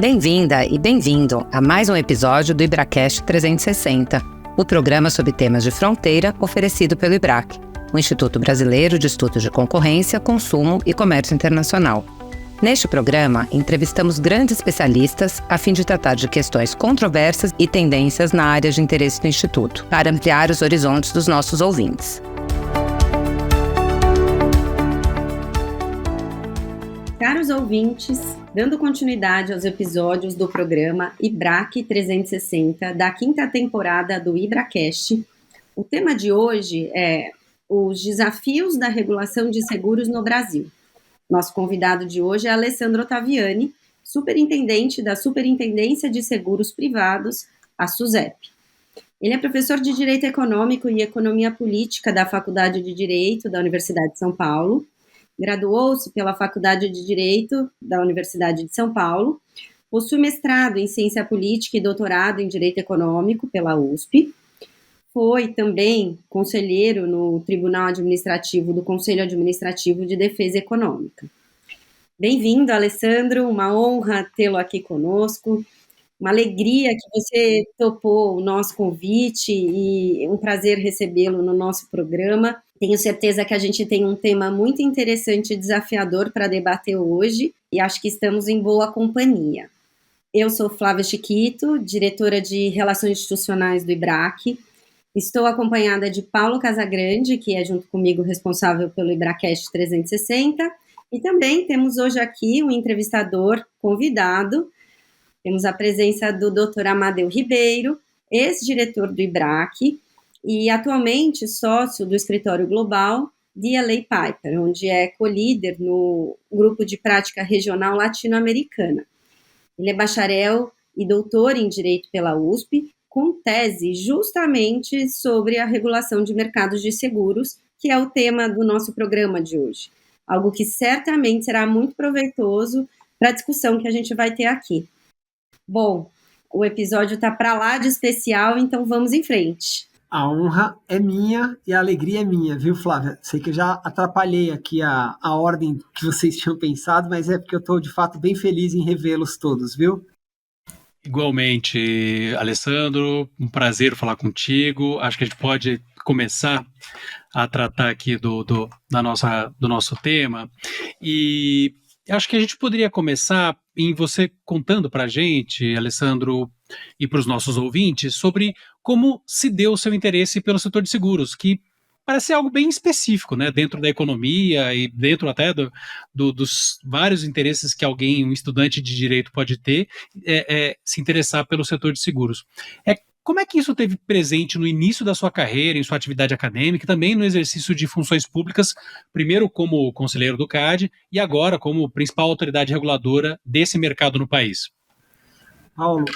Bem-vinda e bem-vindo a mais um episódio do IBRAcast 360, o programa sobre temas de fronteira oferecido pelo IBRAC, o Instituto Brasileiro de Estudos de Concorrência, Consumo e Comércio Internacional. Neste programa, entrevistamos grandes especialistas a fim de tratar de questões controversas e tendências na área de interesse do Instituto, para ampliar os horizontes dos nossos ouvintes. Caros ouvintes, dando continuidade aos episódios do programa IBRAC 360 da quinta temporada do IBRAcast, o tema de hoje é os desafios da regulação de seguros no Brasil. Nosso convidado de hoje é Alessandro Ottaviani, superintendente da Superintendência de Seguros Privados, a SUSEP. Ele é professor de Direito Econômico e Economia Política da Faculdade de Direito da Universidade de São Paulo, graduou-se pela Faculdade de Direito da Universidade de São Paulo, possui mestrado em Ciência Política e doutorado em Direito Econômico pela USP, foi também conselheiro no Tribunal Administrativo do Conselho Administrativo de Defesa Econômica. Bem-vindo, Alessandro, uma honra tê-lo aqui conosco, uma alegria que você topou o nosso convite e um prazer recebê-lo no nosso programa. Tenho certeza que a gente tem um tema muito interessante e desafiador para debater hoje e acho que estamos em boa companhia. Eu sou Flávia Chiquito, diretora de Relações Institucionais do IBRAC. Estou acompanhada de Paulo Casagrande, que é junto comigo responsável pelo IBRAcast 360. E também temos hoje aqui um entrevistador convidado. Temos a presença do Dr. Amadeu Ribeiro, ex-diretor do IBRAC, e atualmente sócio do escritório global DLA Piper, onde é co-líder no grupo de prática regional latino-americana. Ele é bacharel e doutor em Direito pela USP, com tese justamente sobre a regulação de mercados de seguros, que é o tema do nosso programa de hoje. Algo que certamente será muito proveitoso para a discussão que a gente vai ter aqui. Bom, o episódio está para lá de especial, então vamos em frente. A honra é minha e a alegria é minha, viu, Flávia? Sei que eu já atrapalhei aqui a ordem que vocês tinham pensado, mas é porque eu estou, de fato, bem feliz em revê-los todos, viu? Igualmente, Alessandro, um prazer falar contigo. Acho que a gente pode começar a tratar aqui do nosso tema. E acho que a gente poderia começar em você contando para a gente, Alessandro, e para os nossos ouvintes, sobre como se deu o seu interesse pelo setor de seguros, que parece ser algo bem específico, né, dentro da economia e dentro até dos vários interesses que um estudante de direito pode ter, se interessar pelo setor de seguros. Como é que isso teve presente no início da sua carreira, em sua atividade acadêmica, e também no exercício de funções públicas, primeiro como conselheiro do CAD e agora como principal autoridade reguladora desse mercado no país? Paulo,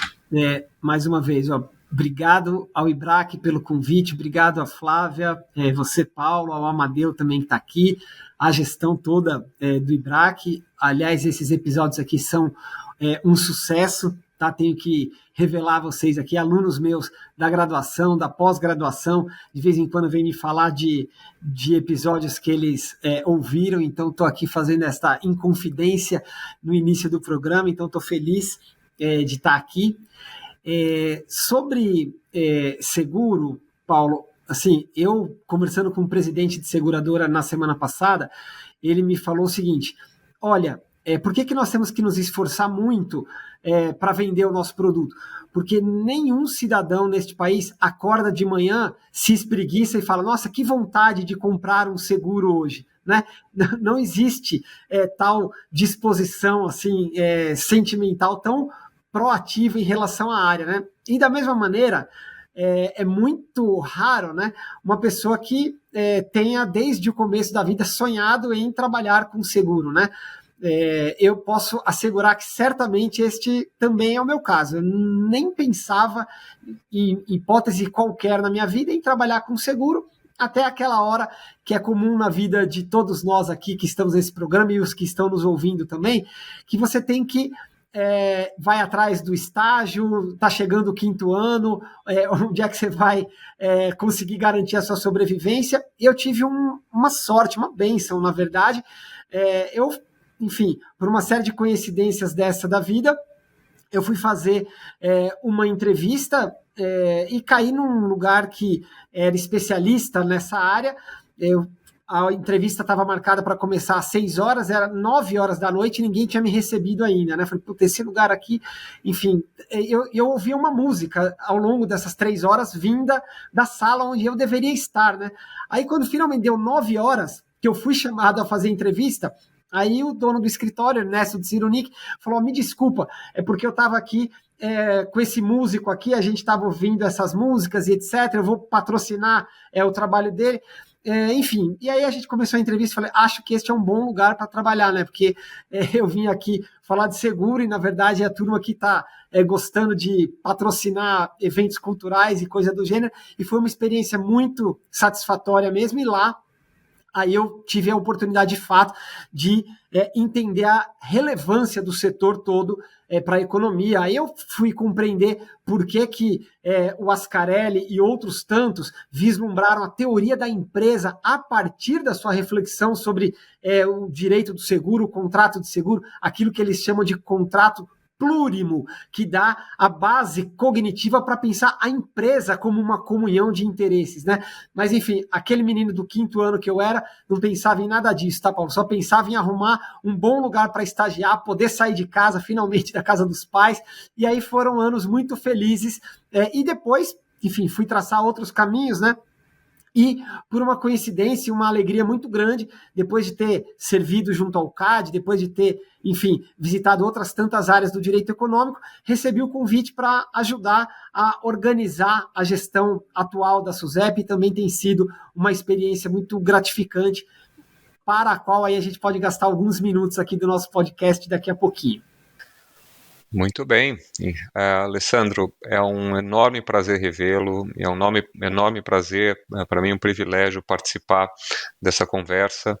mais uma vez, obrigado ao IBRAC pelo convite, obrigado a Flávia, você, Paulo, ao Amadeu também que está aqui, a gestão toda do IBRAC. Aliás, esses episódios aqui são um sucesso, tá? Tenho que revelar a vocês aqui, alunos meus da graduação, da pós-graduação, de vez em quando vêm me falar de episódios que eles ouviram, então estou aqui fazendo esta inconfidência no início do programa, então estou feliz de estar aqui. Sobre seguro, Paulo, assim, eu conversando com o presidente de seguradora na semana passada, ele me falou o seguinte: olha, por que nós temos que nos esforçar muito para vender o nosso produto? Porque nenhum cidadão neste país acorda de manhã, se espreguiça e fala: nossa, que vontade de comprar um seguro hoje. Né? Não existe tal disposição assim, sentimental tão proativa em relação à área. Né? E da mesma maneira, é muito raro, né, uma pessoa que tenha desde o começo da vida sonhado em trabalhar com seguro, né? Eu posso assegurar que certamente este também é o meu caso. Eu nem pensava em hipótese qualquer na minha vida em trabalhar com seguro, até aquela hora que é comum na vida de todos nós aqui que estamos nesse programa e os que estão nos ouvindo também, que você tem que vai atrás do estágio, está chegando o 5º ano, onde é que você vai conseguir garantir a sua sobrevivência. Eu tive uma sorte, uma bênção, na verdade. Enfim, por uma série de coincidências dessa da vida, eu fui fazer uma entrevista e caí num lugar que era especialista nessa área. A entrevista estava marcada para começar às 6 horas, era 9 horas da noite e ninguém tinha me recebido ainda, né? Falei, putz, esse lugar aqui, enfim, eu ouvi uma música ao longo dessas 3 horas vinda da sala onde eu deveria estar, né? Aí quando finalmente deu 9 horas, que eu fui chamado a fazer a entrevista, aí o dono do escritório, Ernesto de Cironic, falou, me desculpa, é porque eu estava aqui com esse músico aqui, a gente estava ouvindo essas músicas e etc, eu vou patrocinar o trabalho dele. Enfim, e aí a gente começou a entrevista e falei, acho que este é um bom lugar para trabalhar, né? Porque eu vim aqui falar de seguro e, na verdade, a turma aqui está gostando de patrocinar eventos culturais e coisa do gênero, e foi uma experiência muito satisfatória mesmo, e lá aí eu tive a oportunidade de fato de entender a relevância do setor todo para a economia. Aí eu fui compreender por que o Ascarelli e outros tantos vislumbraram a teoria da empresa a partir da sua reflexão sobre o direito do seguro, o contrato de seguro, aquilo que eles chamam de contrato plurimo, que dá a base cognitiva para pensar a empresa como uma comunhão de interesses, né? Mas, enfim, aquele menino do 5º ano que eu era, não pensava em nada disso, tá, Paulo? Só pensava em arrumar um bom lugar para estagiar, poder sair de casa, finalmente da casa dos pais, e aí foram anos muito felizes, e depois, enfim, fui traçar outros caminhos, né? E, por uma coincidência, uma alegria muito grande, depois de ter servido junto ao CAD, depois de ter, enfim, visitado outras tantas áreas do direito econômico, recebi o convite para ajudar a organizar a gestão atual da SUSEP, e também tem sido uma experiência muito gratificante, para a qual aí a gente pode gastar alguns minutos aqui do nosso podcast daqui a pouquinho. Muito bem, Alessandro, é um enorme prazer revê-lo, é um enorme prazer, para mim um privilégio participar dessa conversa,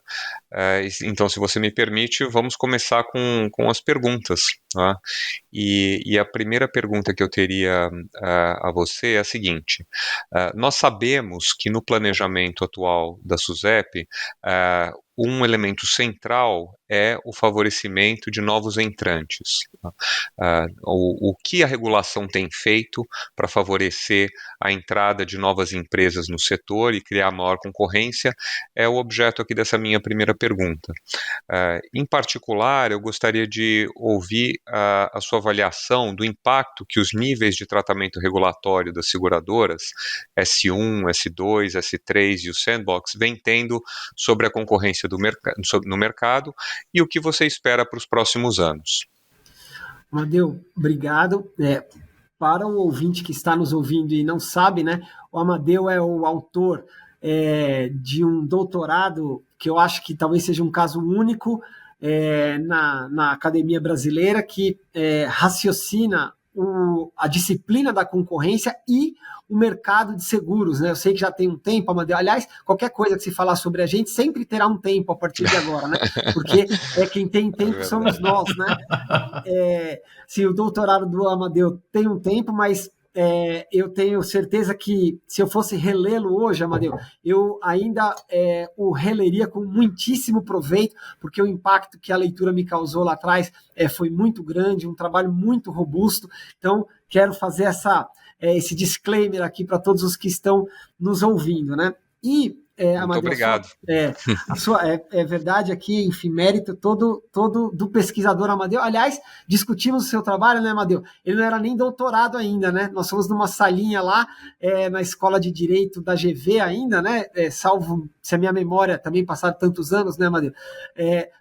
então se você me permite, vamos começar com as perguntas, tá? E a primeira pergunta que eu teria a você é a seguinte, nós sabemos que no planejamento atual da SUSEP, um elemento central é o favorecimento de novos entrantes. O que a regulação tem feito para favorecer a entrada de novas empresas no setor e criar maior concorrência é o objeto aqui dessa minha primeira pergunta. Em particular, eu gostaria de ouvir a sua avaliação do impacto que os níveis de tratamento regulatório das seguradoras, S1, S2, S3 e o Sandbox, vêm tendo sobre a concorrência no mercado e o que você espera para os próximos anos. Amadeu, obrigado. Para o ouvinte que está nos ouvindo e não sabe, né, o Amadeu é o autor de um doutorado que eu acho que talvez seja um caso único na academia brasileira, que raciocina a disciplina da concorrência e o mercado de seguros, né? Eu sei que já tem um tempo, Amadeu. Aliás, qualquer coisa que se falar sobre a gente sempre terá um tempo a partir de agora, né? Porque quem tem tempo somos nós, né? Sim, o doutorado do Amadeu tem um tempo, mas eu tenho certeza que se eu fosse relê-lo hoje, Amadeu, eu ainda o releria com muitíssimo proveito, porque o impacto que a leitura me causou lá atrás foi muito grande, um trabalho muito robusto. Então, quero fazer esse disclaimer aqui para todos os que estão nos ouvindo, né? E muito Amadeu, obrigado. É verdade aqui, enfim, mérito todo do pesquisador Amadeu. Aliás, discutimos o seu trabalho, né, Amadeu? Ele não era nem doutorado ainda, né? Nós fomos numa salinha lá, na Escola de Direito da GV ainda, né? Salvo se a minha memória também passaram tantos anos, né, Amadeu?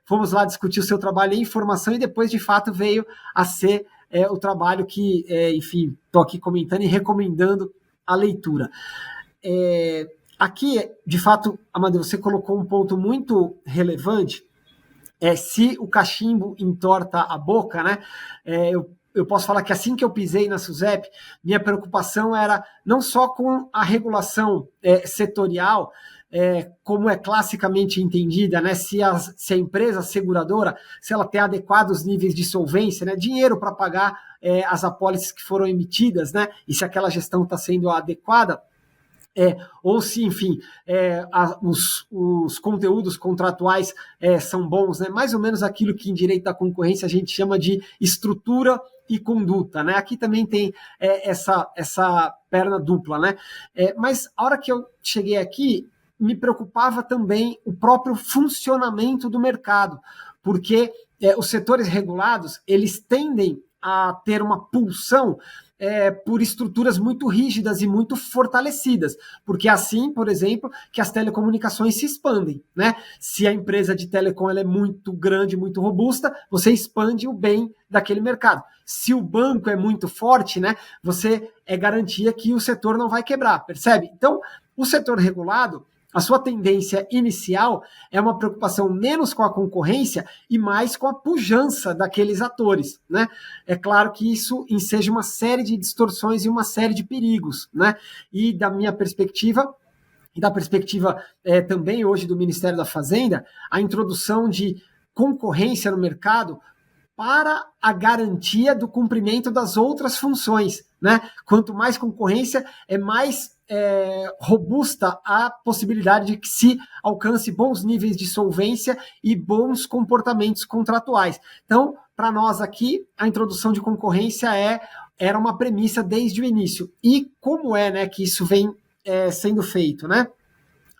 Fomos lá discutir o seu trabalho em formação e depois, de fato, veio a ser o trabalho que, enfim, estou aqui comentando e recomendando a leitura. Aqui, de fato, Amadeu, você colocou um ponto muito relevante, se o cachimbo entorta a boca, né? Eu posso falar que assim que eu pisei na SUSEP, minha preocupação era não só com a regulação setorial, como é classicamente entendida, né? Se a empresa seguradora, se ela tem adequados níveis de solvência, né? Dinheiro para pagar as apólices que foram emitidas, né? E se aquela gestão está sendo adequada, ou se, enfim, os conteúdos contratuais são bons, né? Mais ou menos aquilo que em direito da concorrência a gente chama de estrutura e conduta, né? Aqui também tem essa perna dupla, né? Mas a hora que eu cheguei aqui, me preocupava também o próprio funcionamento do mercado, porque os setores regulados, eles tendem a ter uma pulsão por estruturas muito rígidas e muito fortalecidas, porque assim, por exemplo, que as telecomunicações se expandem, né? Se a empresa de telecom ela é muito grande, muito robusta, você expande o bem daquele mercado. Se o banco é muito forte, né, você garantia que o setor não vai quebrar, percebe? Então, o setor regulado, a sua tendência inicial é uma preocupação menos com a concorrência e mais com a pujança daqueles atores, né? É claro que isso enseja uma série de distorções e uma série de perigos, né? E da minha perspectiva, e da perspectiva também hoje do Ministério da Fazenda, a introdução de concorrência no mercado para a garantia do cumprimento das outras funções, né? Quanto mais concorrência, mais robusta a possibilidade de que se alcance bons níveis de solvência e bons comportamentos contratuais. Então, para nós aqui, a introdução de concorrência era uma premissa desde o início. E como né, que isso vem sendo feito, né?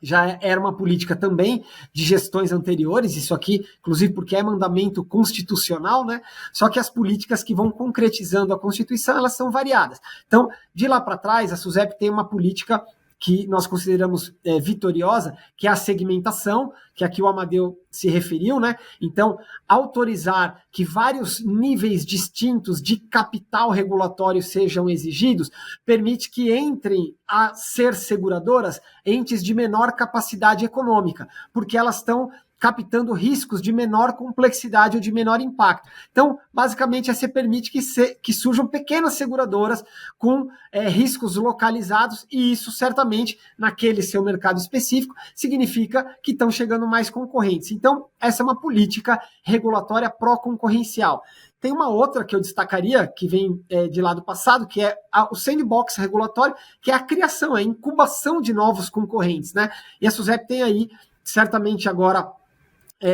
Já era uma política também de gestões anteriores, isso aqui, inclusive porque é mandamento constitucional, né? Só que as políticas que vão concretizando a Constituição, elas são variadas. Então, de lá para trás, a SUSEP tem uma política que nós consideramos vitoriosa, que é a segmentação, que aqui o Amadeu se referiu, né? Então, autorizar que vários níveis distintos de capital regulatório sejam exigidos, permite que entrem a ser seguradoras entes de menor capacidade econômica, porque elas estão captando riscos de menor complexidade ou de menor impacto. Então, basicamente, você permite que surjam pequenas seguradoras com riscos localizados, e isso, certamente, naquele seu mercado específico, significa que estão chegando mais concorrentes. Então, essa é uma política regulatória pró-concorrencial. Tem uma outra que eu destacaria, que vem de lá do passado, que é o sandbox regulatório, que é a criação, a incubação de novos concorrentes, né? E a SUSEP tem aí, certamente agora,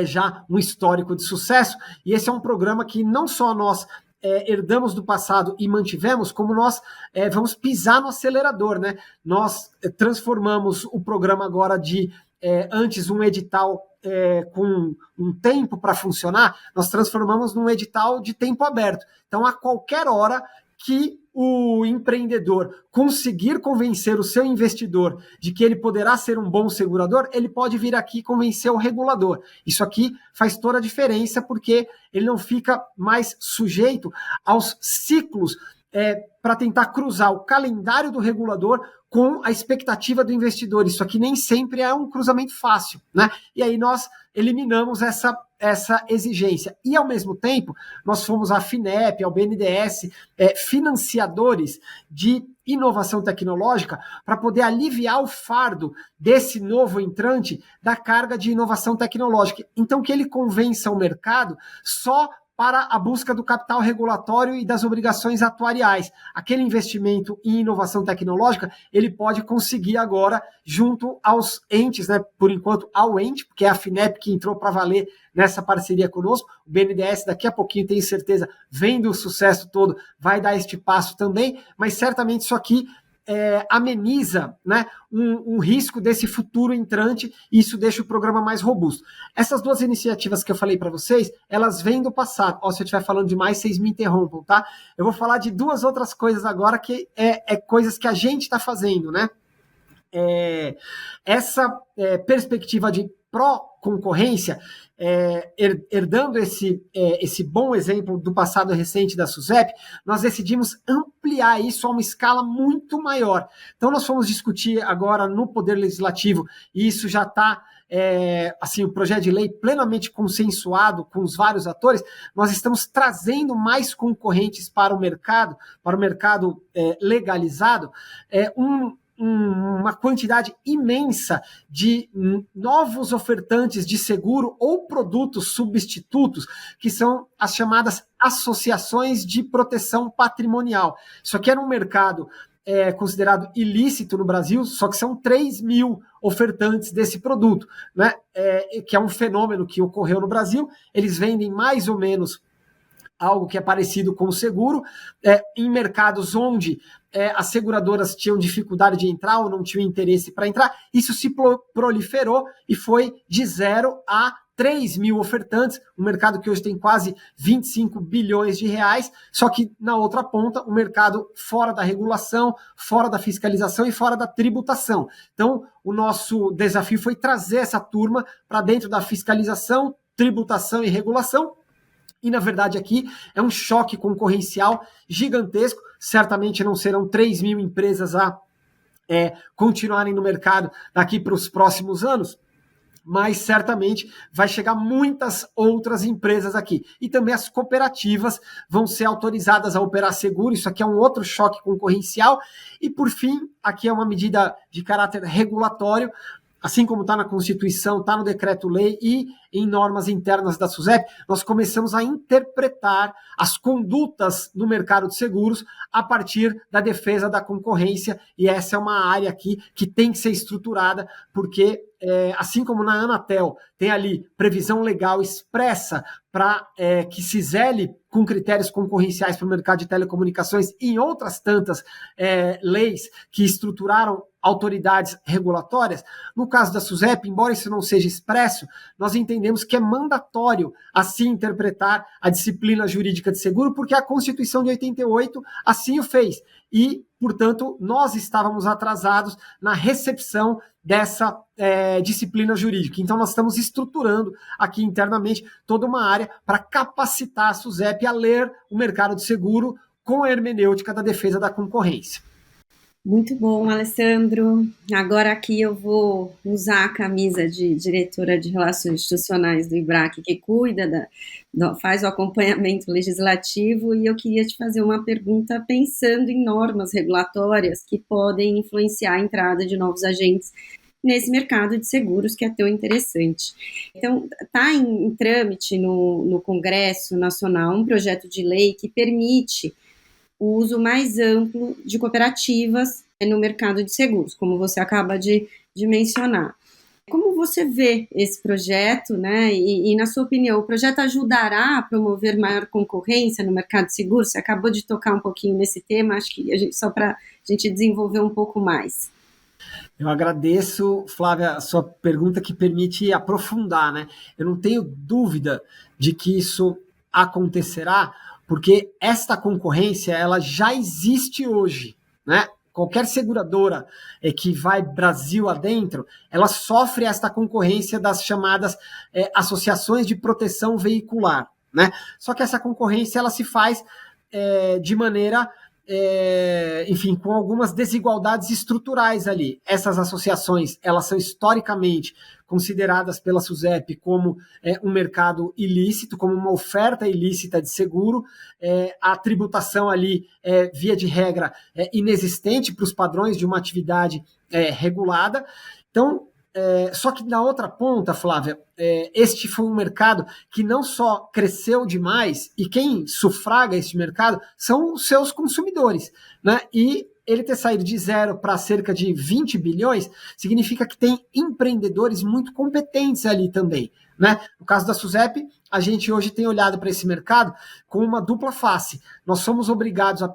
já um histórico de sucesso, e esse é um programa que não só nós herdamos do passado e mantivemos, como nós vamos pisar no acelerador, né? Nós transformamos o programa agora de antes um edital com um tempo para funcionar, nós transformamos num edital de tempo aberto. Então, a qualquer hora que o empreendedor conseguir convencer o seu investidor de que ele poderá ser um bom segurador, ele pode vir aqui e convencer o regulador. Isso aqui faz toda a diferença, porque ele não fica mais sujeito aos ciclos para tentar cruzar o calendário do regulador com a expectativa do investidor. Isso aqui nem sempre é um cruzamento fácil, né? E aí nós eliminamos essa exigência. E, ao mesmo tempo, nós fomos à FINEP, ao BNDES, financiadores de inovação tecnológica, para poder aliviar o fardo desse novo entrante da carga de inovação tecnológica. Então, que ele convença o mercado só para a busca do capital regulatório e das obrigações atuariais. Aquele investimento em inovação tecnológica, ele pode conseguir agora, junto aos entes, né, por enquanto ao ente, porque é a FINEP que entrou para valer nessa parceria conosco, o BNDES daqui a pouquinho, tenho certeza, vendo o sucesso todo, vai dar este passo também, mas certamente isso aqui ameniza, né, um risco desse futuro entrante, e isso deixa o programa mais robusto. Essas duas iniciativas que eu falei para vocês, elas vêm do passado. Se eu estiver falando demais, vocês me interrompam, tá? Eu vou falar de duas outras coisas agora, que coisas que a gente está fazendo, né? Essa perspectiva de pró-concorrência, herdando esse bom exemplo do passado recente da SUSEP, nós decidimos ampliar isso a uma escala muito maior. Então, nós fomos discutir agora no Poder Legislativo, e isso já está, assim, o projeto de lei plenamente consensuado com os vários atores. Nós estamos trazendo mais concorrentes para o mercado legalizado, uma quantidade imensa de novos ofertantes de seguro ou produtos substitutos, que são as chamadas associações de proteção patrimonial. Isso aqui era um mercado é considerado ilícito no Brasil, só que são 3 mil ofertantes desse produto, né? Que é um fenômeno que ocorreu no Brasil. Eles vendem mais ou menos algo que é parecido com o seguro, em mercados onde as seguradoras tinham dificuldade de entrar ou não tinham interesse para entrar. Isso se proliferou e foi de 0 a 3 mil ofertantes, um mercado que hoje tem quase 25 bilhões de reais, só que na outra ponta, um mercado fora da regulação, fora da fiscalização e fora da tributação. Então, o nosso desafio foi trazer essa turma para dentro da fiscalização, tributação e regulação. E, na verdade, aqui é um choque concorrencial gigantesco. Certamente não serão 3 mil empresas a continuarem no mercado daqui para os próximos anos, mas certamente vai chegar muitas outras empresas aqui. E também as cooperativas vão ser autorizadas a operar seguro. Isso aqui é um outro choque concorrencial. E, por fim, aqui é uma medida de caráter regulatório, assim como está na Constituição, está no Decreto-Lei e em normas internas da SUSEP, nós começamos a interpretar as condutas no mercado de seguros a partir da defesa da concorrência, e essa é uma área aqui que tem que ser estruturada, porque assim como na Anatel tem ali previsão legal expressa para que se zele com critérios concorrenciais para o mercado de telecomunicações e em outras tantas leis que estruturaram autoridades regulatórias, no caso da SUSEP, embora isso não seja expresso, nós entendemos que é mandatório assim interpretar a disciplina jurídica de seguro, porque a Constituição de 88 assim o fez. E, portanto, nós estávamos atrasados na recepção dessa disciplina jurídica. Então, nós estamos estruturando aqui internamente toda uma área para capacitar a SUSEP a ler o mercado de seguro com a hermenêutica da defesa da concorrência. Muito bom, Alessandro. Agora aqui eu vou usar a camisa de diretora de Relações Institucionais do IBRAC, que cuida, faz o acompanhamento legislativo, e eu queria te fazer uma pergunta pensando em normas regulatórias que podem influenciar a entrada de novos agentes nesse mercado de seguros que é tão interessante. Então, está em trâmite no Congresso Nacional um projeto de lei que permite o uso mais amplo de cooperativas no mercado de seguros, como você acaba de mencionar. Como você vê esse projeto, né? E, na sua opinião, o projeto ajudará a promover maior concorrência no mercado de seguros? Você acabou de tocar um pouquinho nesse tema, acho que só para a gente desenvolver um pouco mais. Eu agradeço, Flávia, a sua pergunta que permite aprofundar, né? Eu não tenho dúvida de que isso acontecerá, porque esta concorrência ela já existe hoje, né? Qualquer seguradora que vai Brasil adentro, ela sofre esta concorrência das chamadas associações de proteção veicular, né? Só que essa concorrência ela se faz de maneira, enfim, com algumas desigualdades estruturais ali. Essas associações, elas são historicamente consideradas pela SUSEP como um mercado ilícito, como uma oferta ilícita de seguro. A tributação ali, via de regra, inexistente para os padrões de uma atividade regulada. Então, só que na outra ponta, Flávia, este foi um mercado que não só cresceu demais, e quem sufraga este mercado são os seus consumidores, né? E ele ter saído de 0 para cerca de 20 bilhões significa que tem empreendedores muito competentes ali também, né? No caso da SUSEP, a gente hoje tem olhado para esse mercado com uma dupla face. Nós somos obrigados a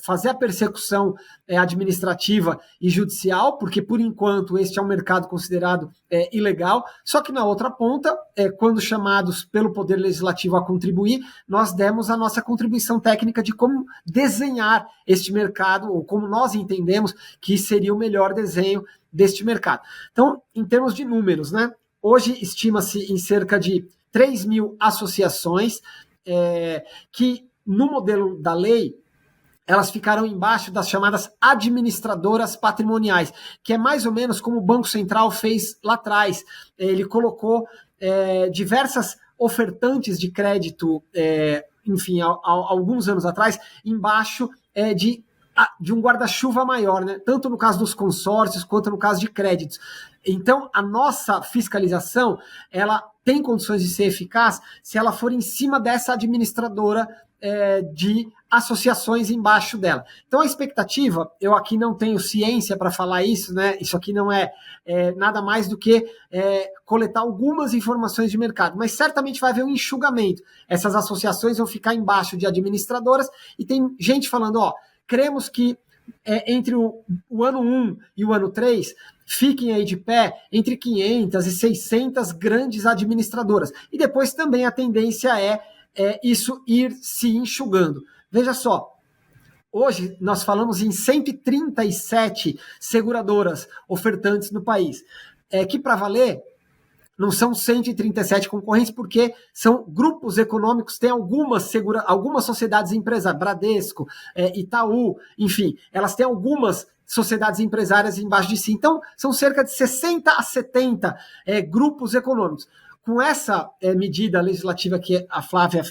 fazer a persecução administrativa e judicial, porque, por enquanto, este é um mercado considerado ilegal. Só que, na outra ponta, quando chamados pelo Poder Legislativo a contribuir, nós demos a nossa contribuição técnica de como desenhar este mercado, ou como nós entendemos que seria o melhor desenho deste mercado. Então, em termos de números, né? Hoje estima-se em cerca de 3 mil associações que, no modelo da lei, elas ficarão embaixo das chamadas administradoras patrimoniais, que é mais ou menos como o Banco Central fez lá atrás. Ele colocou diversas ofertantes de crédito, enfim, alguns anos atrás, embaixo de de um guarda-chuva maior, né? Tanto no caso dos consórcios quanto no caso de créditos. Então, a nossa fiscalização, ela tem condições de ser eficaz se ela for em cima dessa administradora de associações embaixo dela. Então, a expectativa, eu aqui não tenho ciência para falar isso, né? Isso aqui não é nada mais do que coletar algumas informações de mercado, mas certamente vai haver um enxugamento. Essas associações vão ficar embaixo de administradoras e tem gente falando, queremos que entre o ano 1 e o ano 3 fiquem aí de pé entre 500 e 600 grandes administradoras. E depois também a tendência é isso ir se enxugando. Veja só, hoje nós falamos em 137 seguradoras ofertantes no país, que para valer não são 137 concorrentes, porque são grupos econômicos, tem algumas sociedades empresárias, Bradesco, Itaú, enfim, elas têm algumas sociedades empresárias embaixo de si. Então, são cerca de 60 a 70 grupos econômicos. Com essa medida legislativa que a Flávia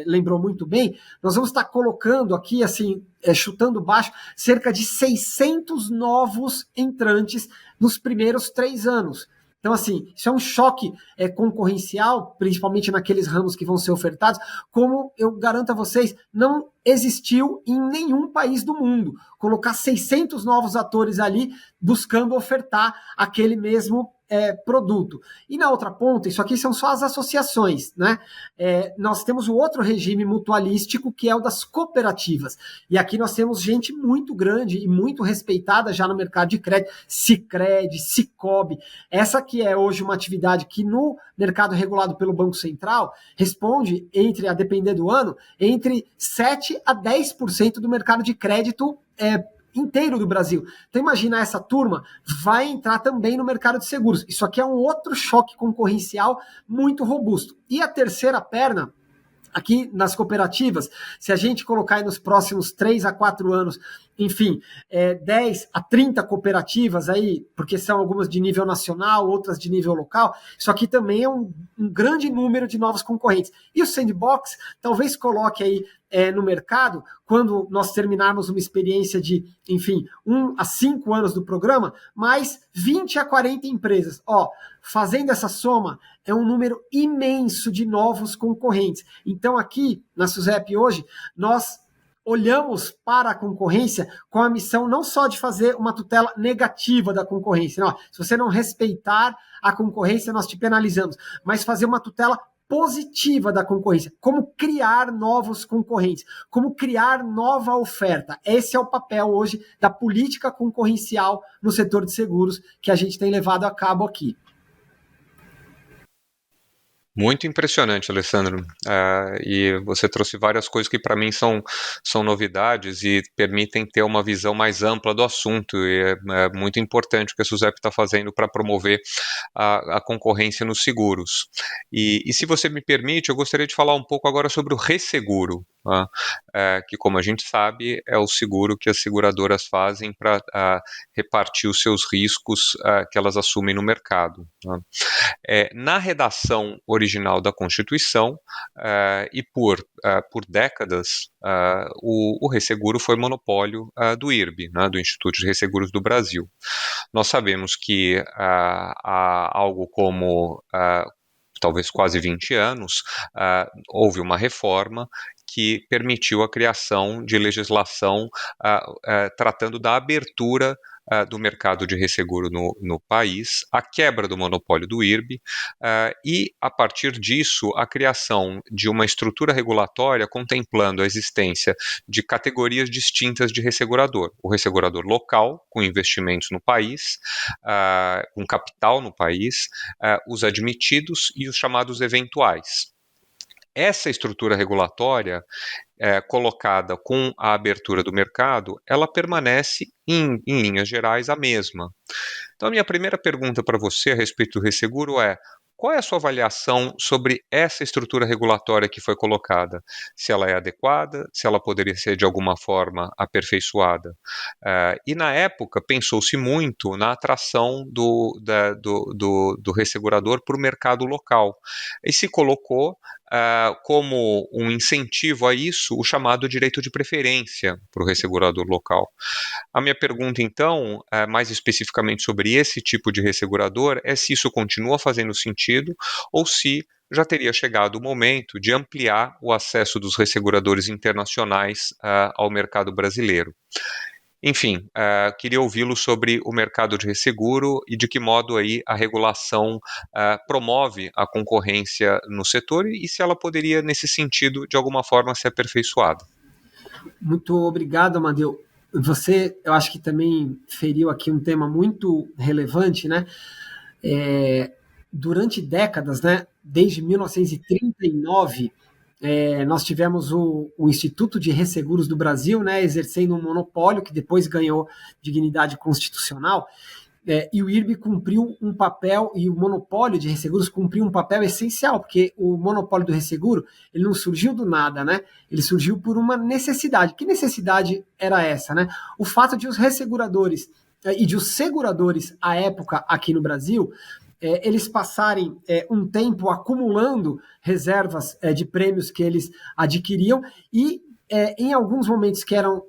lembrou muito bem, nós vamos estar colocando aqui, assim, chutando baixo, cerca de 600 novos entrantes nos primeiros 3 anos. Então, assim, isso é um choque concorrencial, principalmente naqueles ramos que vão ser ofertados, como eu garanto a vocês, não existiu em nenhum país do mundo. Colocar 600 novos atores ali buscando ofertar aquele mesmo produto. E na outra ponta, isso aqui são só as associações, né? Nós temos o outro regime mutualístico, que é o das cooperativas. E aqui nós temos gente muito grande e muito respeitada já no mercado de crédito, Sicredi, Sicobi. Essa que é hoje uma atividade que no mercado regulado pelo Banco Central responde, a depender do ano, entre 7% a 10% do mercado de crédito inteiro do Brasil. Então imagina, essa turma vai entrar também no mercado de seguros. Isso aqui é um outro choque concorrencial muito robusto. E a terceira perna, aqui nas cooperativas, se a gente colocar aí nos próximos 3 a 4 anos, enfim, 10 a 30 cooperativas aí, porque são algumas de nível nacional, outras de nível local, isso aqui também é um grande número de novos concorrentes. E o Sandbox talvez coloque aí no mercado, quando nós terminarmos uma experiência de, enfim, 1 a 5 anos do programa, mais 20 a 40 empresas. Fazendo essa soma, é um número imenso de novos concorrentes. Então aqui, na SUSEP hoje, nós olhamos para a concorrência com a missão não só de fazer uma tutela negativa da concorrência, não, se você não respeitar a concorrência, nós te penalizamos, mas fazer uma tutela positiva da concorrência, como criar novos concorrentes, como criar nova oferta. Esse é o papel hoje da política concorrencial no setor de seguros que a gente tem levado a cabo aqui. Muito impressionante, Alessandro. E você trouxe várias coisas que para mim são novidades e permitem ter uma visão mais ampla do assunto. E é muito importante o que a SUSEP está fazendo para promover a concorrência nos seguros. E se você me permite, eu gostaria de falar um pouco agora sobre o resseguro, que, como a gente sabe, é o seguro que as seguradoras fazem para repartir os seus riscos que elas assumem no mercado. Na redação original da Constituição e por décadas, o resseguro foi monopólio do IRB, do Instituto de Resseguros do Brasil. Nós sabemos que há algo como talvez quase 20 anos, houve uma reforma que permitiu a criação de legislação tratando da abertura do mercado de resseguro no país, a quebra do monopólio do IRB e, a partir disso, a criação de uma estrutura regulatória contemplando a existência de categorias distintas de ressegurador. O ressegurador local, com investimentos no país, com capital no país, os admitidos e os chamados eventuais. Essa estrutura regulatória, colocada com a abertura do mercado, ela permanece, em linhas gerais, a mesma. Então, a minha primeira pergunta para você a respeito do resseguro é: qual é a sua avaliação sobre essa estrutura regulatória que foi colocada? Se ela é adequada, se ela poderia ser de alguma forma aperfeiçoada? E na época pensou-se muito na atração do ressegurador para o mercado local. E se colocou como um incentivo a isso, o chamado direito de preferência para o ressegurador local. A minha pergunta, então, mais especificamente sobre esse tipo de ressegurador, é se isso continua fazendo sentido ou se já teria chegado o momento de ampliar o acesso dos resseguradores internacionais ao mercado brasileiro. Enfim, queria ouvi-lo sobre o mercado de resseguro e de que modo aí a regulação promove a concorrência no setor e se ela poderia, nesse sentido, de alguma forma ser aperfeiçoada. Muito obrigado, Amadeu. Você, eu acho que também feriu aqui um tema muito relevante, né? Durante décadas, né? Desde 1939, nós tivemos o Instituto de Resseguros do Brasil, né, exercendo um monopólio que depois ganhou dignidade constitucional, e o IRB cumpriu um papel, e o monopólio de resseguros cumpriu um papel essencial, porque o monopólio do resseguro, ele não surgiu do nada, né? Ele surgiu por uma necessidade. Que necessidade era essa, né? O fato de os resseguradores e de os seguradores à época aqui no Brasil eles passarem um tempo acumulando reservas de prêmios que eles adquiriam e em alguns momentos que eram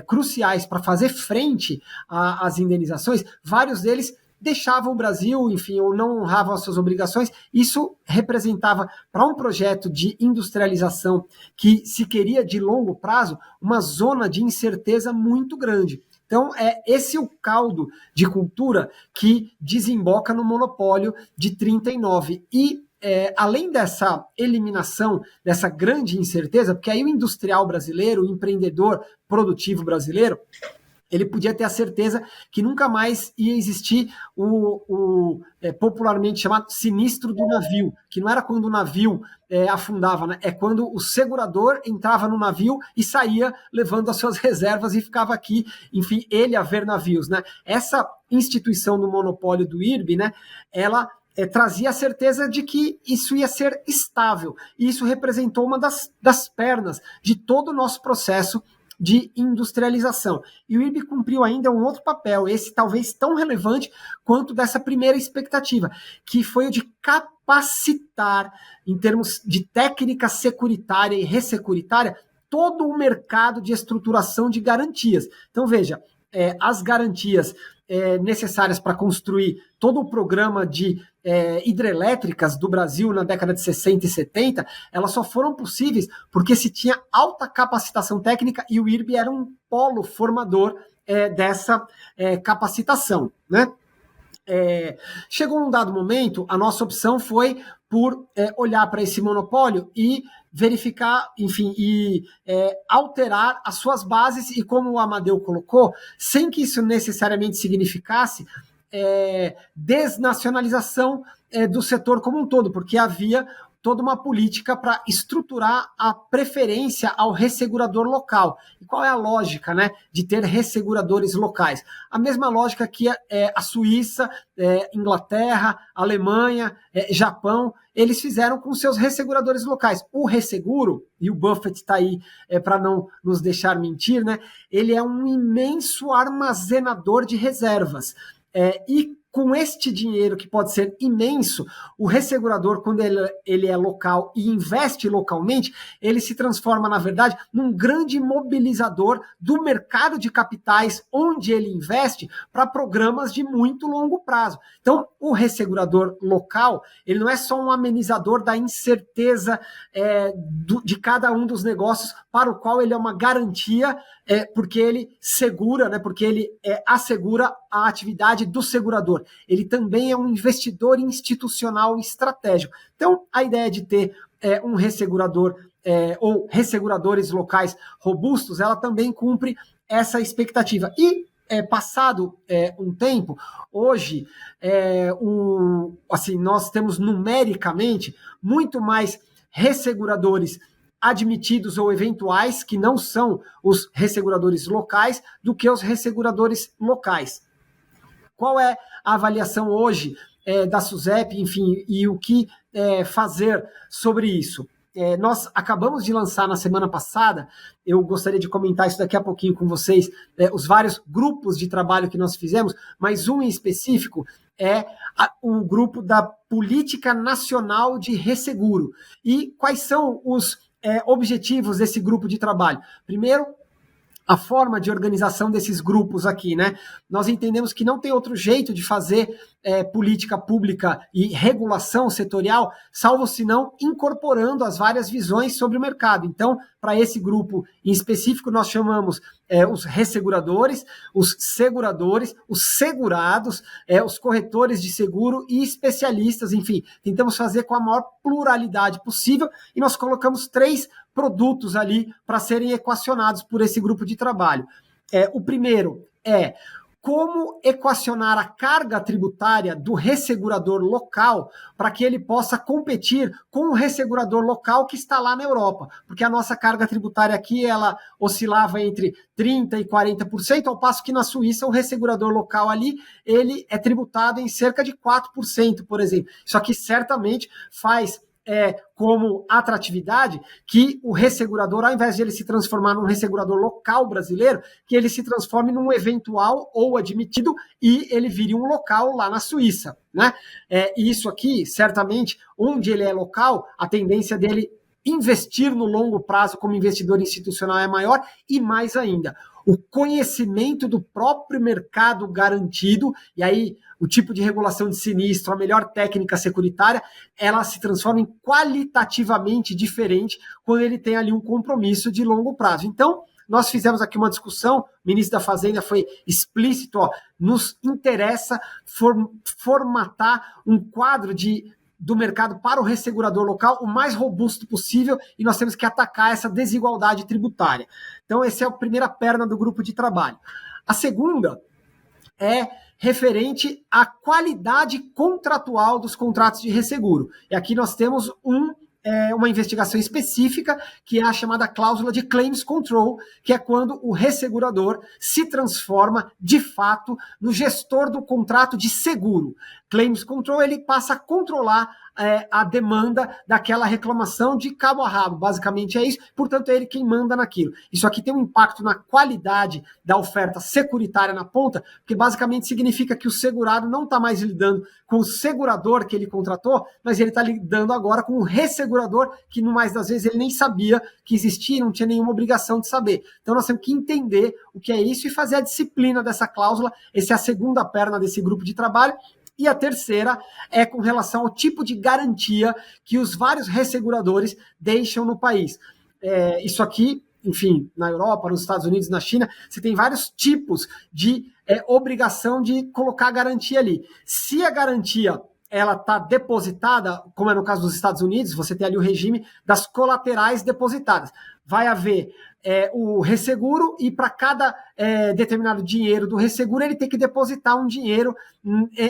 cruciais para fazer frente às indenizações, vários deles deixavam o Brasil, enfim, ou não honravam as suas obrigações. Isso representava, para um projeto de industrialização que se queria de longo prazo, uma zona de incerteza muito grande. Então, esse é o caldo de cultura que desemboca no monopólio de 39. E, além dessa eliminação, dessa grande incerteza, porque aí o industrial brasileiro, o empreendedor produtivo brasileiro, ele podia ter a certeza que nunca mais ia existir o popularmente chamado sinistro do navio, que não era quando o navio afundava, né? É quando o segurador entrava no navio e saía levando as suas reservas e ficava aqui, enfim, ele a ver navios, né? Essa instituição do monopólio do IRB, né, ela trazia a certeza de que isso ia ser estável, e isso representou uma das pernas de todo o nosso processo de industrialização. E o IRB cumpriu ainda um outro papel, esse talvez tão relevante quanto dessa primeira expectativa, que foi o de capacitar, em termos de técnica securitária e ressecuritária, todo o mercado de estruturação de garantias. Então, veja, as garantias necessárias para construir todo o programa de hidrelétricas do Brasil na década de 60 e 70, elas só foram possíveis porque se tinha alta capacitação técnica e o IRB era um polo formador dessa capacitação, né? Chegou um dado momento, a nossa opção foi por olhar para esse monopólio e verificar, enfim, e alterar as suas bases e, como o Amadeu colocou, sem que isso necessariamente significasse desnacionalização do setor como um todo, porque havia toda uma política para estruturar a preferência ao ressegurador local. E qual é a lógica, né, de ter resseguradores locais? A mesma lógica que a Suíça, Inglaterra, Alemanha, Japão, eles fizeram com seus resseguradores locais. O resseguro, e o Buffett está aí para não nos deixar mentir, né, ele é um imenso armazenador de reservas. E com este dinheiro, que pode ser imenso, o ressegurador, quando ele é local e investe localmente, ele se transforma, na verdade, num grande mobilizador do mercado de capitais onde ele investe para programas de muito longo prazo. Então, o ressegurador local, ele não é só um amenizador da incerteza de cada um dos negócios para o qual ele é uma garantia, porque ele segura, né, porque ele assegura a atividade do segurador. Ele também é um investidor institucional estratégico. Então, a ideia de ter um ressegurador ou resseguradores locais robustos, ela também cumpre essa expectativa. E, passado um tempo, hoje, assim, nós temos numericamente muito mais resseguradores admitidos ou eventuais, que não são os resseguradores locais, do que os resseguradores locais. Qual é a avaliação hoje da SUSEP, enfim, e o que fazer sobre isso? Nós acabamos de lançar na semana passada, eu gostaria de comentar isso daqui a pouquinho com vocês, os vários grupos de trabalho que nós fizemos, mas um em específico, é o grupo da Política Nacional de Resseguro. E quais são os objetivos desse grupo de trabalho? Primeiro, a forma de organização desses grupos aqui, né? Nós entendemos que não tem outro jeito de fazer política pública e regulação setorial, salvo se não incorporando as várias visões sobre o mercado. Então, para esse grupo em específico, nós chamamos os resseguradores, os seguradores, os segurados, os corretores de seguro e especialistas, enfim, tentamos fazer com a maior pluralidade possível e nós colocamos 3 produtos ali para serem equacionados por esse grupo de trabalho. O primeiro é como equacionar a carga tributária do ressegurador local para que ele possa competir com o ressegurador local que está lá na Europa, porque a nossa carga tributária aqui ela oscilava entre 30% e 40%, ao passo que na Suíça o ressegurador local ali ele é tributado em cerca de 4%, por exemplo. Isso aqui certamente faz como atratividade que o ressegurador, ao invés de ele se transformar num ressegurador local brasileiro, que ele se transforme num eventual ou admitido e ele vire um local lá na Suíça, né? E isso aqui, certamente, onde ele é local, a tendência dele investir no longo prazo como investidor institucional é maior e mais ainda, o conhecimento do próprio mercado garantido, e aí o tipo de regulação de sinistro, a melhor técnica securitária, ela se transforma em qualitativamente diferente quando ele tem ali um compromisso de longo prazo. Então, nós fizemos aqui uma discussão, o ministro da Fazenda foi explícito, nos interessa formatar um quadro do mercado para o ressegurador local o mais robusto possível e nós temos que atacar essa desigualdade tributária. Então, essa é a primeira perna do grupo de trabalho. A segunda é referente à qualidade contratual dos contratos de resseguro. E aqui nós temos uma investigação específica, que é a chamada cláusula de claims control, que é quando o ressegurador se transforma, de fato, no gestor do contrato de seguro. Claims control, ele passa a controlar a demanda daquela reclamação de cabo a rabo, basicamente é isso, portanto é ele quem manda naquilo. Isso aqui tem um impacto na qualidade da oferta securitária na ponta, porque basicamente significa que o segurado não está mais lidando com o segurador que ele contratou, mas ele está lidando agora com o ressegurador, que no mais das vezes ele nem sabia que existia, não tinha nenhuma obrigação de saber. Então nós temos que entender o que é isso e fazer a disciplina dessa cláusula. Essa é a segunda perna desse grupo de trabalho. E a terceira é com relação ao tipo de garantia que os vários resseguradores deixam no país. Isso aqui, enfim, na Europa, nos Estados Unidos, na China, você tem vários tipos de obrigação de colocar garantia ali. Se a garantia ela está depositada, como é no caso dos Estados Unidos, você tem ali o regime das colaterais depositadas. Vai haver o resseguro e para cada determinado dinheiro do resseguro ele tem que depositar um dinheiro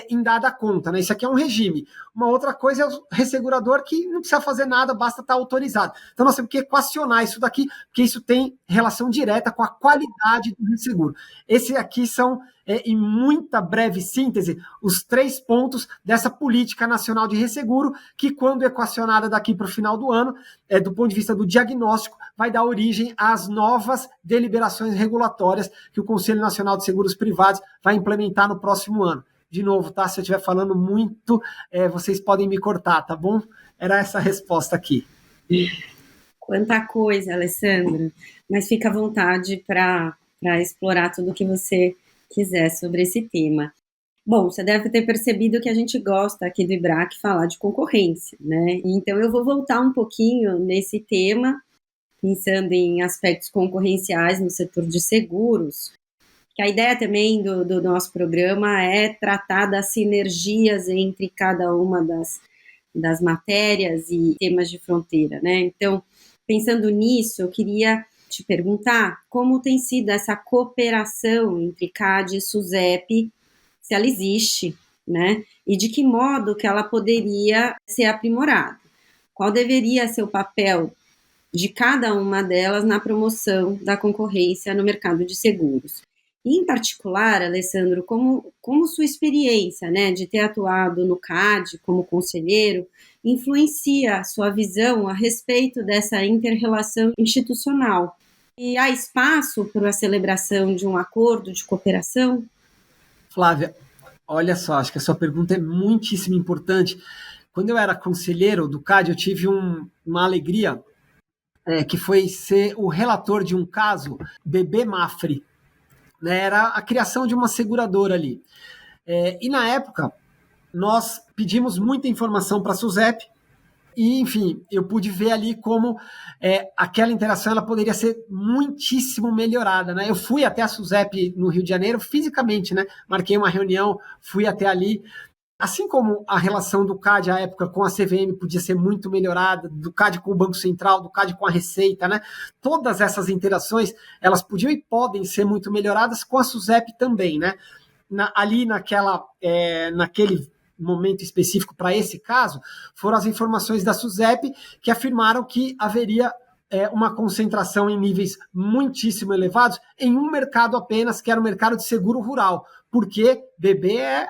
em dada conta, né? Isso aqui é um regime. Uma outra coisa é o ressegurador que não precisa fazer nada, basta estar autorizado. Então nós temos que equacionar isso daqui, porque isso tem relação direta com a qualidade do resseguro. Esses aqui são, em muita breve síntese, os 3 pontos dessa política nacional de resseguro, que quando equacionada daqui para o final do ano, do ponto de vista do diagnóstico, vai dar origem às novas deliberações regulatórias que o Conselho Nacional de Seguros Privados vai implementar no próximo ano. De novo, tá? Se eu estiver falando muito, vocês podem me cortar, tá bom? Era essa a resposta aqui. Quanta coisa, Alessandro. Mas fica à vontade para explorar tudo o que você quiser sobre esse tema. Bom, você deve ter percebido que a gente gosta aqui do IBRAC falar de concorrência, né? Então eu vou voltar um pouquinho nesse tema, pensando em aspectos concorrenciais no setor de seguros, que a ideia também do nosso programa é tratar das sinergias entre cada uma das matérias e temas de fronteira, né? Então, pensando nisso, eu queria te perguntar como tem sido essa cooperação entre CAD e SUSEP, se ela existe, né? E de que modo que ela poderia ser aprimorada. Qual deveria ser o papel de cada uma delas na promoção da concorrência no mercado de seguros. E, em particular, Alessandro, como sua experiência, né, de ter atuado no CAD como conselheiro influencia a sua visão a respeito dessa inter-relação institucional? E há espaço para a celebração de um acordo de cooperação? Flávia, Olha só, acho que a sua pergunta é muitíssimo importante. Quando eu era conselheiro do CAD, eu tive uma alegria, que foi ser o relator de um caso, BB Mafre, né? Era a criação de uma seguradora ali. E na época, nós pedimos muita informação para a SUSEP, e, enfim, eu pude ver ali como aquela interação ela poderia ser muitíssimo melhorada, né? Eu fui até a SUSEP no Rio de Janeiro fisicamente, né? Marquei uma reunião, fui até ali. Assim como a relação do CAD à época com a CVM podia ser muito melhorada, do CAD com o Banco Central, do CAD com a Receita, né? Todas essas interações, elas podiam e podem ser muito melhoradas com a SUSEP também, né? Naquele momento específico para esse caso, foram as informações da SUSEP que afirmaram que haveria uma concentração em níveis muitíssimo elevados em um mercado apenas, que era o mercado de seguro rural, porque BB é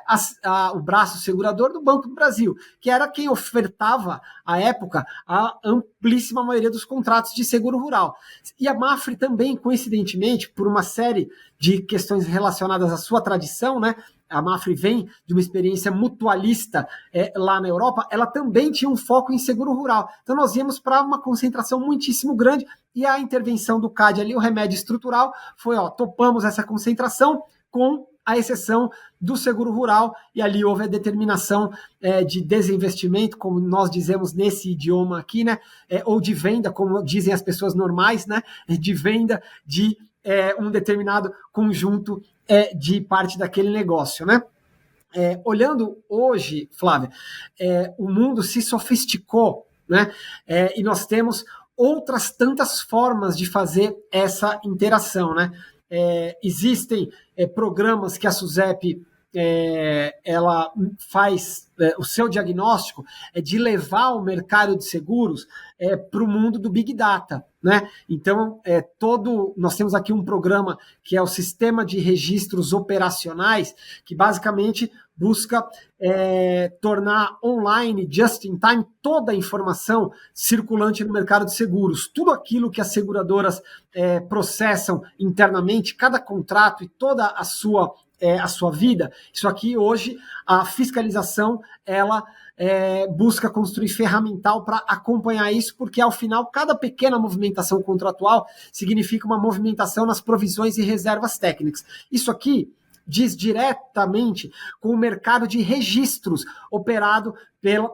o braço segurador do Banco do Brasil, que era quem ofertava, à época, a amplíssima maioria dos contratos de seguro rural. E a Mafre também, coincidentemente, por uma série de questões relacionadas à sua tradição, né? A Mafre vem de uma experiência mutualista lá na Europa, ela também tinha um foco em seguro rural. Então nós íamos para uma concentração muitíssimo grande e a intervenção do CAD ali, o remédio estrutural, foi, topamos essa concentração com a exceção do seguro rural, e ali houve a determinação de desinvestimento, como nós dizemos nesse idioma aqui, né? Ou de venda, como dizem as pessoas normais, né? De venda de um determinado conjunto de parte daquele negócio, né? Olhando hoje, Flávia, o mundo se sofisticou, né? E nós temos outras tantas formas de fazer essa interação, né? Existem programas que a SUSEP ela faz o seu diagnóstico de levar o mercado de seguros para o mundo do Big Data, né? Então, nós temos aqui um programa que é o Sistema de Registros Operacionais, que basicamente busca tornar online, just in time, toda a informação circulante no mercado de seguros. Tudo aquilo que as seguradoras processam internamente, cada contrato e toda a sua vida, isso aqui hoje, a fiscalização, ela busca construir ferramental para acompanhar isso, porque ao final, cada pequena movimentação contratual significa uma movimentação nas provisões e reservas técnicas. Isso aqui diz diretamente com o mercado de registros operado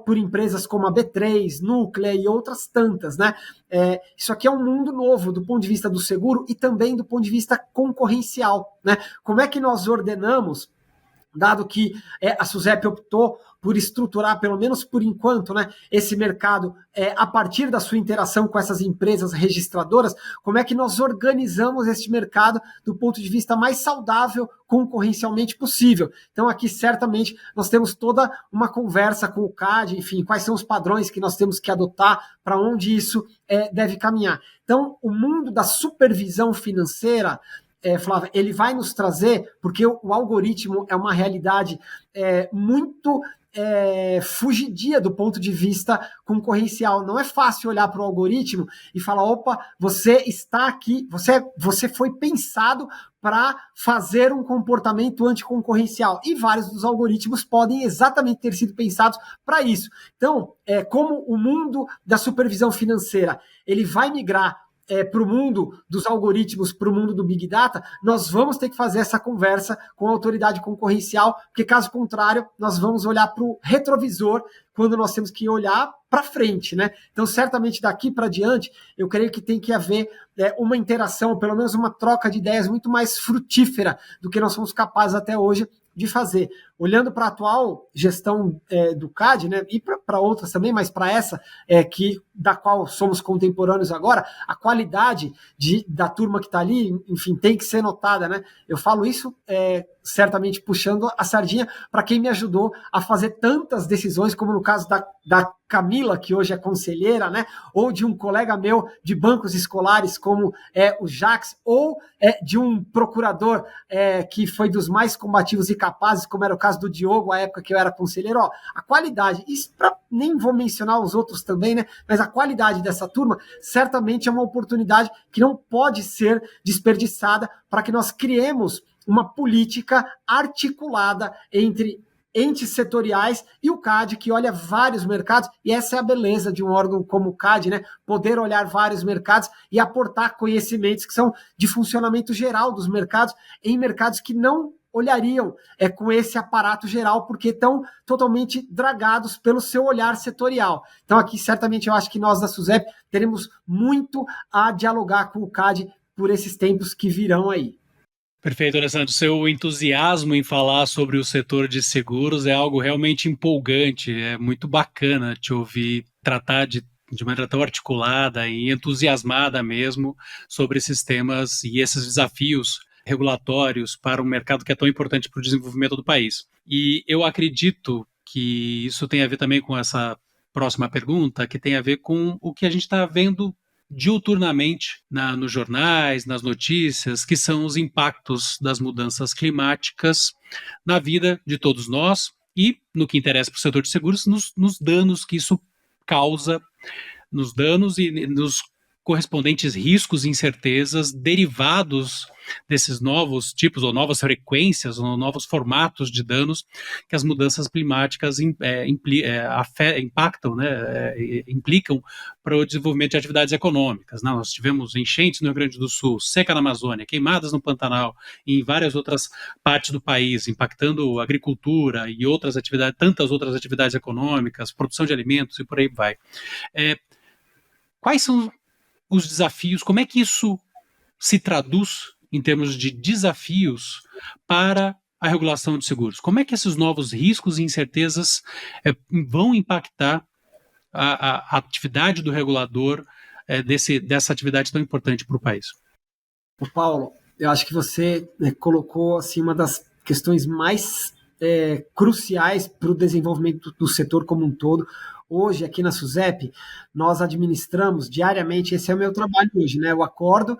por empresas como a B3, Núclea e outras tantas, né? Isso aqui é um mundo novo do ponto de vista do seguro e também do ponto de vista concorrencial, né? Como é que nós ordenamos, dado que a SUSEP optou por estruturar, pelo menos por enquanto, né, esse mercado a partir da sua interação com essas empresas registradoras, como é que nós organizamos este mercado do ponto de vista mais saudável concorrencialmente possível. Então aqui certamente nós temos toda uma conversa com o CAD, enfim, quais são os padrões que nós temos que adotar, para onde isso deve caminhar. Então o mundo da supervisão financeira, Flávia, ele vai nos trazer, porque o algoritmo é uma realidade muito fugidia do ponto de vista concorrencial. Não é fácil olhar para o algoritmo e falar, opa, você está aqui, você foi pensado para fazer um comportamento anticoncorrencial. E vários dos algoritmos podem exatamente ter sido pensados para isso. Então, como o mundo da supervisão financeira ele vai migrar para o mundo dos algoritmos, para o mundo do Big Data, nós vamos ter que fazer essa conversa com a autoridade concorrencial, porque caso contrário, nós vamos olhar para o retrovisor quando nós temos que olhar para frente, né? Então, certamente daqui para diante, eu creio que tem que haver uma interação, pelo menos uma troca de ideias muito mais frutífera do que nós somos capazes até hoje de fazer. Olhando para a atual gestão do CAD, né, e para outras também, mas para essa da qual somos contemporâneos agora, a qualidade da turma que está ali, enfim, tem que ser notada, né? Eu falo isso certamente puxando a sardinha para quem me ajudou a fazer tantas decisões, como no caso da Camila, que hoje é conselheira, né? Ou de um colega meu de bancos escolares, como o Jax, ou de um procurador que foi dos mais combativos e capazes, como era o caso do Diogo, à época que eu era conselheiro. A qualidade, isso nem vou mencionar os outros também, né? Mas a qualidade dessa turma certamente é uma oportunidade que não pode ser desperdiçada para que nós criemos uma política articulada entre entes setoriais e o CAD, que olha vários mercados, e essa é a beleza de um órgão como o CAD, né? Poder olhar vários mercados e aportar conhecimentos que são de funcionamento geral dos mercados, em mercados que não olhariam com esse aparato geral, porque estão totalmente dragados pelo seu olhar setorial. Então aqui, certamente, eu acho que nós da SUSEP teremos muito a dialogar com o CAD por esses tempos que virão aí. Perfeito, Alessandro. Seu entusiasmo em falar sobre o setor de seguros é algo realmente empolgante, é muito bacana te ouvir tratar de maneira tão articulada e entusiasmada mesmo sobre esses temas e esses desafios regulatórios para um mercado que é tão importante para o desenvolvimento do país. E eu acredito que isso tem a ver também com essa próxima pergunta, que tem a ver com o que a gente está vendo diuturnamente nos jornais, nas notícias, que são os impactos das mudanças climáticas na vida de todos nós e, no que interessa para o setor de seguros, nos danos que isso causa, nos danos e nos correspondentes riscos e incertezas derivados desses novos tipos ou novas frequências ou novos formatos de danos que as mudanças climáticas impactam, né, implicam para o desenvolvimento de atividades econômicas. Nós tivemos enchentes no Rio Grande do Sul, seca na Amazônia, queimadas no Pantanal e em várias outras partes do país, impactando a agricultura e outras atividades, tantas outras atividades econômicas, produção de alimentos e por aí vai. Quais são os desafios, como é que isso se traduz em termos de desafios para a regulação de seguros? Como é que esses novos riscos e incertezas vão impactar a atividade do regulador dessa atividade tão importante para o país? Paulo, eu acho que você colocou assim, uma das questões mais cruciais para o desenvolvimento do setor como um todo. Hoje, aqui na SUSEP, nós administramos diariamente, esse é o meu trabalho hoje, né? Eu acordo,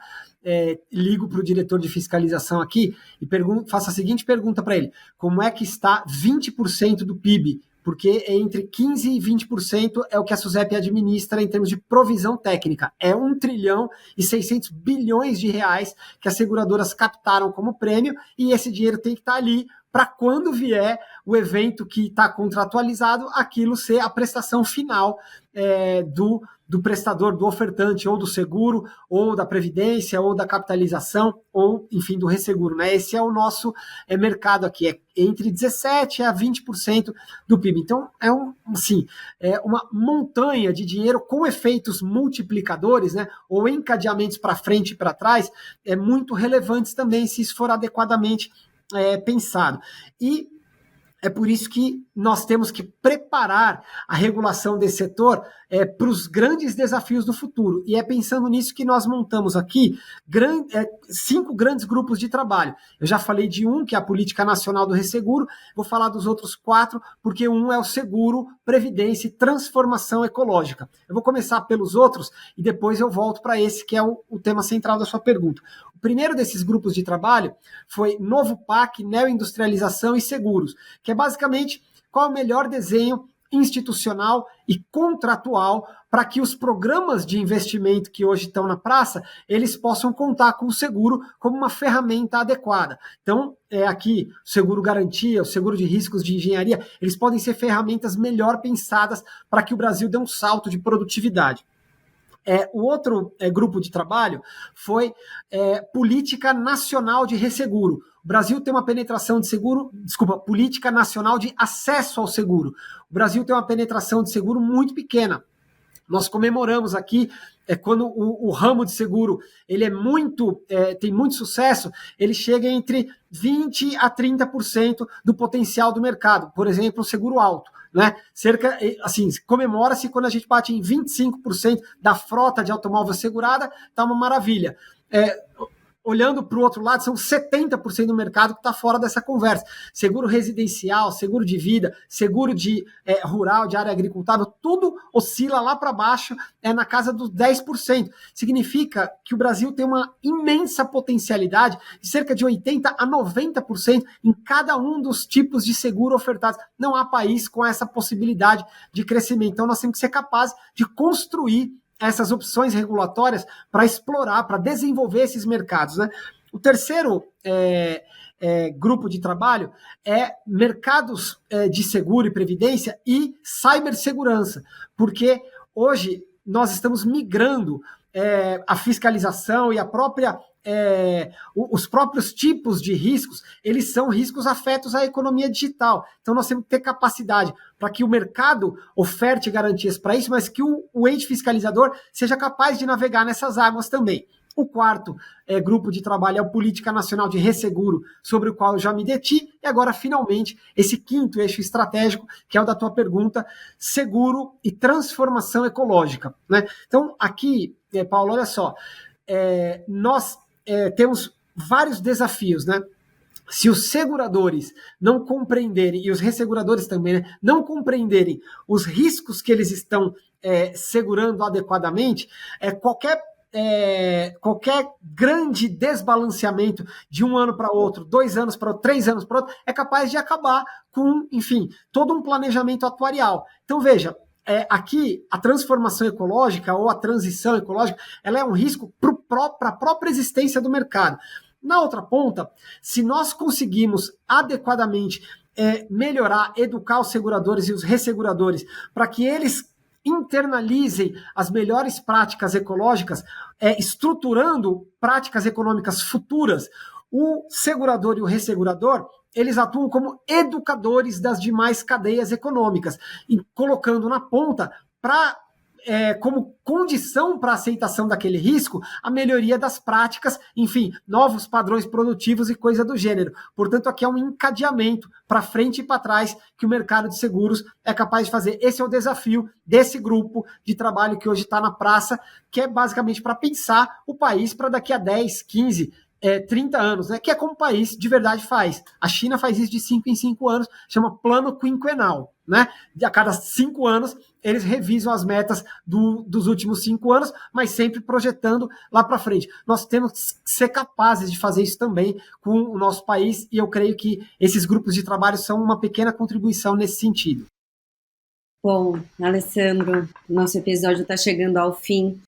ligo para o diretor de fiscalização aqui e faço a seguinte pergunta para ele: como é que está 20% do PIB? Porque entre 15% e 20% é o que a SUSEP administra em termos de provisão técnica. É 1 trilhão e 600 bilhões de reais que as seguradoras captaram como prêmio, e esse dinheiro tem que estar ali para quando vier o evento que está contratualizado, aquilo ser a prestação final do prestador, do ofertante, ou do seguro, ou da previdência, ou da capitalização, ou, enfim, do resseguro, né? Esse é o nosso mercado aqui, é entre 17% a 20% do PIB. Então, é uma montanha de dinheiro com efeitos multiplicadores, né? Ou encadeamentos para frente e para trás, muito relevantes também, se isso for adequadamente pensado. E é por isso que nós temos que preparar a regulação desse setor para os grandes desafios do futuro. E é pensando nisso que nós montamos aqui 5 grandes grupos de trabalho. Eu já falei de um, que é a Política Nacional do Resseguro, vou falar dos outros 4, porque um é o Seguro, Previdência e Transformação Ecológica. Eu vou começar pelos outros e depois eu volto para esse, que é o tema central da sua pergunta. O primeiro desses grupos de trabalho foi Novo PAC, Neoindustrialização e Seguros, que é basicamente qual é o melhor desenho institucional e contratual para que os programas de investimento que hoje estão na praça, eles possam contar com o seguro como uma ferramenta adequada. Então, aqui, o seguro garantia, o seguro de riscos de engenharia, eles podem ser ferramentas melhor pensadas para que o Brasil dê um salto de produtividade. O outro grupo de trabalho foi Política Nacional de Resseguro. O Brasil tem uma penetração de seguro, Política Nacional de Acesso ao Seguro. O Brasil tem uma penetração de seguro muito pequena. Nós comemoramos aqui, quando o ramo de seguro ele tem muito sucesso, ele chega entre 20% a 30% do potencial do mercado. Por exemplo, o seguro auto. Né? Comemora-se quando a gente bate em 25% da frota de automóvel segurada, tá uma maravilha. Olhando para o outro lado, são 70% do mercado que está fora dessa conversa. Seguro residencial, seguro de vida, seguro de rural, de área agricultável, tudo oscila lá para baixo, na casa dos 10%. Significa que o Brasil tem uma imensa potencialidade de cerca de 80% a 90% em cada um dos tipos de seguro ofertados. Não há país com essa possibilidade de crescimento. Então, nós temos que ser capazes de construir essas opções regulatórias para explorar, para desenvolver esses mercados, né? O terceiro grupo de trabalho é mercados de seguro e previdência e cibersegurança, porque hoje nós estamos migrando a fiscalização e a própria os próprios tipos de riscos, eles são riscos afetos à economia digital. Então nós temos que ter capacidade para que o mercado oferte garantias para isso, mas que o ente fiscalizador seja capaz de navegar nessas águas também. O quarto grupo de trabalho é o Política Nacional de Resseguro, sobre o qual eu já me deti, e agora, finalmente, esse quinto eixo estratégico, que é o da tua pergunta, seguro e transformação ecológica, né? Então, aqui, Paulo, olha só, nós temos vários desafios, né? Se os seguradores não compreenderem, e os resseguradores também, né, não compreenderem os riscos que eles estão segurando adequadamente, qualquer grande desbalanceamento de um ano para outro, 2 anos para outro, 3 anos para outro, é capaz de acabar com, enfim, todo um planejamento atuarial. Então, veja, aqui a transformação ecológica ou a transição ecológica, ela é um risco para a própria existência do mercado. Na outra ponta, se nós conseguimos adequadamente melhorar, educar os seguradores e os resseguradores para que eles internalizem as melhores práticas ecológicas, estruturando práticas econômicas futuras, o segurador e o ressegurador, eles atuam como educadores das demais cadeias econômicas, e colocando na ponta como condição para a aceitação daquele risco, a melhoria das práticas, enfim, novos padrões produtivos e coisa do gênero. Portanto, aqui é um encadeamento para frente e para trás que o mercado de seguros é capaz de fazer. Esse é o desafio desse grupo de trabalho que hoje está na praça, que é basicamente para pensar o país para daqui a 10, 15, 30 anos, né? Que é como o país de verdade faz. A China faz isso de 5 em 5 anos, chama plano quinquenal, né? A cada 5 anos, eles revisam as metas dos últimos 5 anos, mas sempre projetando lá para frente. Nós temos que ser capazes de fazer isso também com o nosso país, e eu creio que esses grupos de trabalho são uma pequena contribuição nesse sentido. Bom, Alessandro, nosso episódio está chegando ao fim.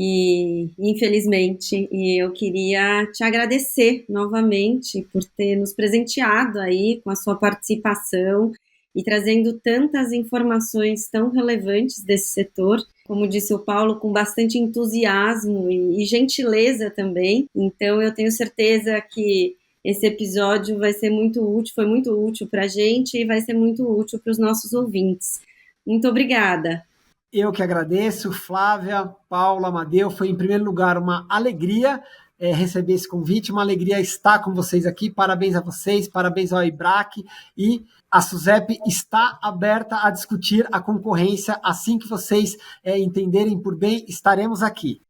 E, infelizmente, eu queria te agradecer novamente por ter nos presenteado aí com a sua participação e trazendo tantas informações tão relevantes desse setor, como disse o Paulo, com bastante entusiasmo e gentileza também. Então, eu tenho certeza que esse episódio vai ser muito útil, foi muito útil para a gente e vai ser muito útil para os nossos ouvintes. Muito obrigada. Eu que agradeço, Flávia, Paula, Amadeu, foi em primeiro lugar uma alegria receber esse convite, uma alegria estar com vocês aqui, parabéns a vocês, parabéns ao IBRAC, e a SUSEP está aberta a discutir a concorrência, assim que vocês entenderem por bem, estaremos aqui.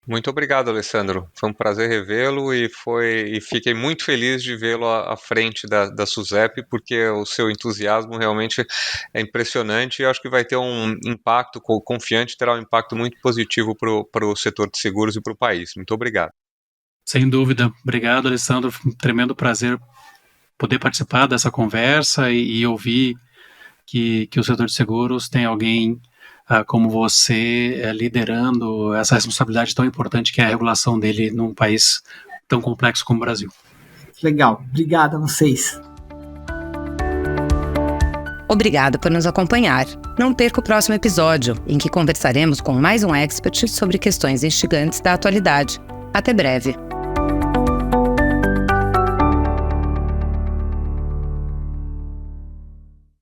Muito obrigado, Alessandro. Foi um prazer revê-lo e fiquei muito feliz de vê-lo à frente da SUSEP, porque o seu entusiasmo realmente é impressionante e acho que vai ter um impacto, confiante, terá um impacto muito positivo para o setor de seguros e para o país. Muito obrigado. Sem dúvida. Obrigado, Alessandro. Foi um tremendo prazer poder participar dessa conversa e ouvir que o setor de seguros tem alguém como você liderando essa responsabilidade tão importante que é a regulação dele num país tão complexo como o Brasil. Legal, obrigado a vocês. Obrigado por nos acompanhar. Não perca o próximo episódio, em que conversaremos com mais um expert sobre questões instigantes da atualidade. Até breve.